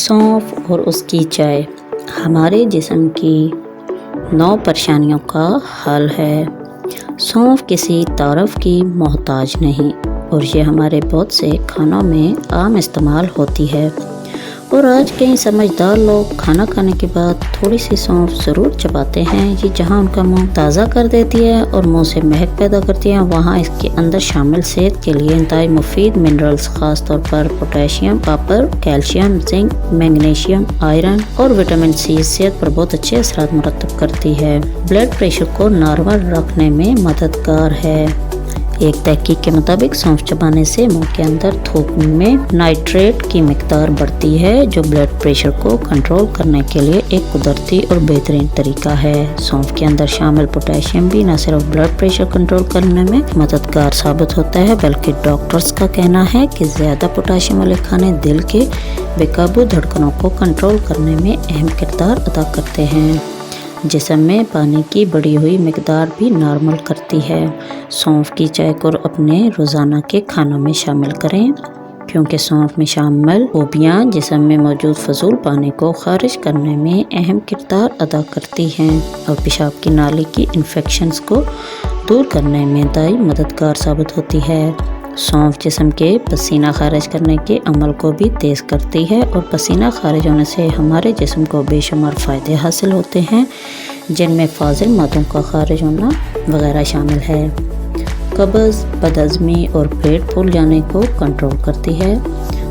सौंफ और उसकी चाय हमारे जिस्म की 9 परेशानियों का हल है। सौंफ किसी तारफ़ की मोहताज नहीं और ये हमारे बहुत से खानों में आम इस्तेमाल होती है। और आज कई समझदार लोग खाना खाने के बाद थोड़ी सी सौंफ ज़रूर चबाते हैं। ये जहाँ उनका मुंह ताज़ा कर देती है और मुंह से महक पैदा करती है, वहाँ इसके अंदर शामिल सेहत के लिए इंतहाई मुफीद मिनरल्स, ख़ास तौर पर potassium, copper, calcium, zinc, magnesium, iron और विटामिन सी सेहत पर बहुत अच्छे असरात मुरतब करती है। ब्लड प्रेशर को नॉर्मल रखने में मददगार है। एक तहकीक के मुताबिक सौंफ चबाने से मुंह के अंदर थूक में नाइट्रेट की मिकदार बढ़ती है, जो ब्लड प्रेशर को कंट्रोल करने के लिए एक कुदरती और बेहतरीन तरीका है। सौंफ के अंदर शामिल पोटेशियम भी न सिर्फ ब्लड प्रेशर कंट्रोल करने में मददगार साबित होता है, बल्कि डॉक्टर्स का कहना है कि ज़्यादा पोटेशियम वाले खाने दिल के बेकाबू धड़कनों को कंट्रोल करने में अहम किरदार अदा करते हैं। जिस्म में पानी की बढ़ी हुई मिकदार भी नॉर्मल करती है। सौंफ की चाय को अपने रोज़ाना के खानों में शामिल करें, क्योंकि सौंफ में शामिल खूबियाँ जिस्म में मौजूद फजूल पानी को खारिज करने में अहम किरदार अदा करती हैं और पेशाब की नाली की इन्फेक्शंस को दूर करने में इंतहाई मददगार साबित होती है। सौंफ जिस्म के पसीना खारिज करने के अमल को भी तेज़ करती है और पसीना खारिज होने से हमारे जिस्म को बेशुमार फ़ायदे हासिल होते हैं, जिनमें फाजिल मादों का खारिज होना वगैरह शामिल है। कब्ज़, बदहज़मी और पेट फूल जाने को कंट्रोल करती है।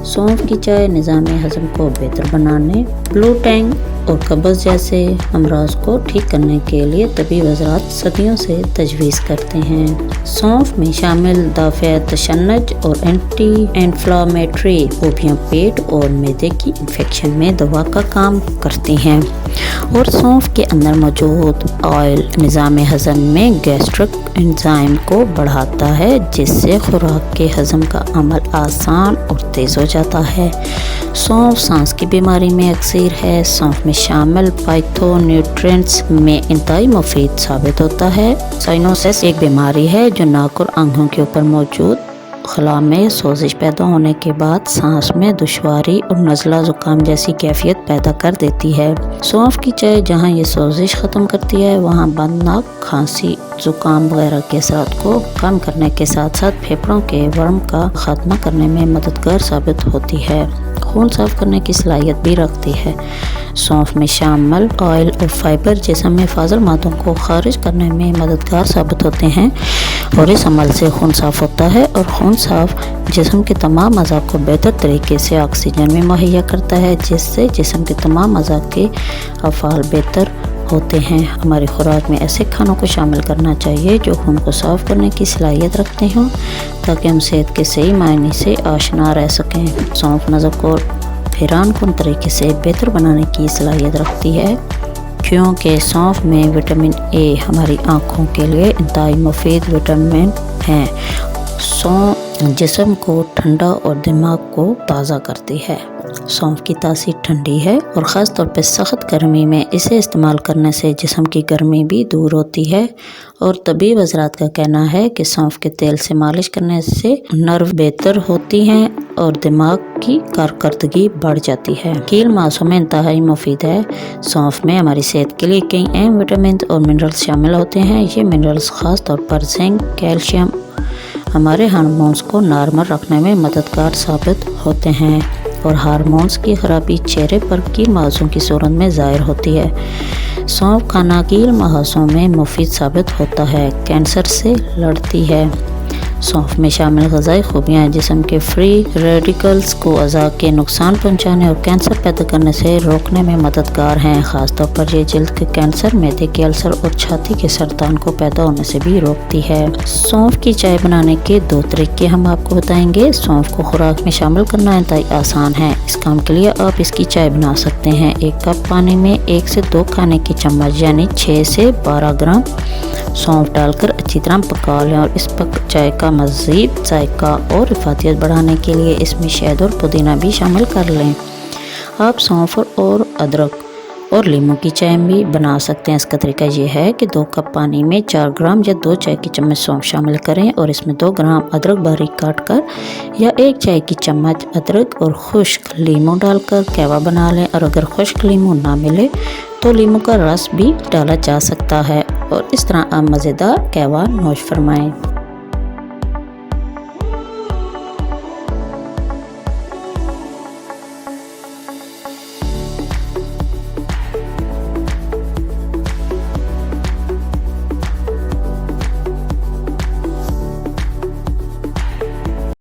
सौंफ की चाय निज़ाम हज़म को बेहतर बनाने, ब्लोटिंग और कब्ज़ जैसे अमराज को ठीक करने के लिए तबीब हज़रात सदियों से तजवीज़ करते हैं। सौंफ में शामिल दाफ़े तशन्नुज और एंटी इन्फ्लामेटरी खूबियाँ पेट और मैदे की इन्फेक्शन में दवा का काम करती हैं और सौंफ के अंदर मौजूद ऑयल निज़ाम हज़म में गैस्ट्रिक एंजाइम को बढ़ाता है, जिससे खुराक के हज़म का अमल आसान और तेज़ हो जाता है। सौंफ सांस की बीमारी में अक्सर है। सौंफ में शामिल फाइटोन्यूट्रिएंट्स में इंतहाई मुफीद साबित होता है। साइनोसिस एक बीमारी है जो नाक और आंखों के ऊपर मौजूद खला में सोजिश पैदा होने के बाद सांस में दुश्वारी और नज़ला ज़ुकाम जैसी कैफियत पैदा कर देती है। सौंफ की चाय जहाँ ये सोजिश ख़त्म करती है, वहाँ बंद नाक, खांसी, ज़ुकाम वगैरह के असरात को कम करने के साथ साथ फेफड़ों के वर्म का खात्मा करने में मददगार साबित होती है। खून साफ करने की सलाहियत भी रखती है। सौंफ में शामिल ऑयल और फाइबर जिस्म में फाजिल मादों को खारिज करने में मददगार साबित होते हैं और इस अमल से खून साफ होता है और खून साफ जिस्म के तमाम अज़ा को बेहतर तरीके से ऑक्सीजन में मुहैया करता है, जिससे जिस्म के तमाम अज़ा के अफ़ाल बेहतर होते हैं। हमारी खुराक में ऐसे खानों को शामिल करना चाहिए जो खून को साफ करने की सलाहियत रखते हों, ताकि हम सेहत के सही मायने से आशना रह सकें। सौंफ नज़र को फैरान कुन तरीके से बेहतर बनाने की सलाहियत रखती है, क्योंकि सौंफ में विटामिन ए हमारी आँखों के लिए इंतहाई मुफीद विटामिन है। सौंफ जिस्म को ठंडा और दिमाग को ताज़ा करती है। सौंफ की तासीर ठंडी है और ख़ास तौर पर सख्त गर्मी में इसे इस्तेमाल करने से जिस्म की गर्मी भी दूर होती है और तबीब हज़रात का कहना है कि सौंफ के तेल से मालिश करने से नर्व बेहतर होती हैं और दिमाग की कारकर्दगी बढ़ जाती है। कील मांसों में इंतहाई मुफीद है। सौंफ में हमारी सेहत के लिए कई अहम विटामिन और मिनरल्स शामिल होते हैं। ये मिनरल्स ख़ास तौर पर जिंक, कैल्शियम हमारे हार्मोन्स को नॉर्मल रखने में मददगार साबित होते हैं और हार्मोन्स की खराबी चेहरे पर कील मांसों की सूरत में ज़ाहिर होती है। सौंफ खाना कील मांसों में मुफीद साबित होता है, कैंसर से लड़ती है। सौंफ में शामिल ग़िज़ाई खूबियाँ जिस्म के फ्री रेडिकल्स को अज़ा के नुकसान पहुँचाने और कैंसर पैदा करने से रोकने में मददगार हैं। ख़ासतौर पर ये जल्द के कैंसर, मैदे के अल्सर और छाती के सरतान को पैदा होने से भी रोकती है। सौंफ की चाय बनाने के 2 तरीके हम आपको बताएंगे। सौंफ को खुराक में शामिल करना इंतहाई आसान है। इस काम के लिए आप इसकी चाय बना सकते हैं। 1 कप पानी में 1 से 2 खाने के चम्मच यानी 6 से 12 ग्राम सौंफ डालकर अच्छी तरह पका लें और इस चाय का मज़ीद जायका और इफ़ादियत बढ़ाने के लिए इसमें शहद और पुदीना भी शामिल कर लें। आप सौंफ और अदरक اور لیموں کی چائے بھی بنا سکتے ہیں۔ اس کا طریقہ یہ ہے کہ 2 کپ پانی میں 4 گرام یا 2 چائے کی چمچ سونف شامل کریں اور اس میں 2 گرام ادرک باریک کاٹ کر یا 1 چائے کی چمچ ادرک اور خشک لیموں ڈال کر قہوہ بنا لیں، اور اگر خشک لیموں نہ ملے تو لیموں کا رس بھی ڈالا جا سکتا ہے، اور اس طرح آپ مزیدار قہوہ نوش فرمائیں۔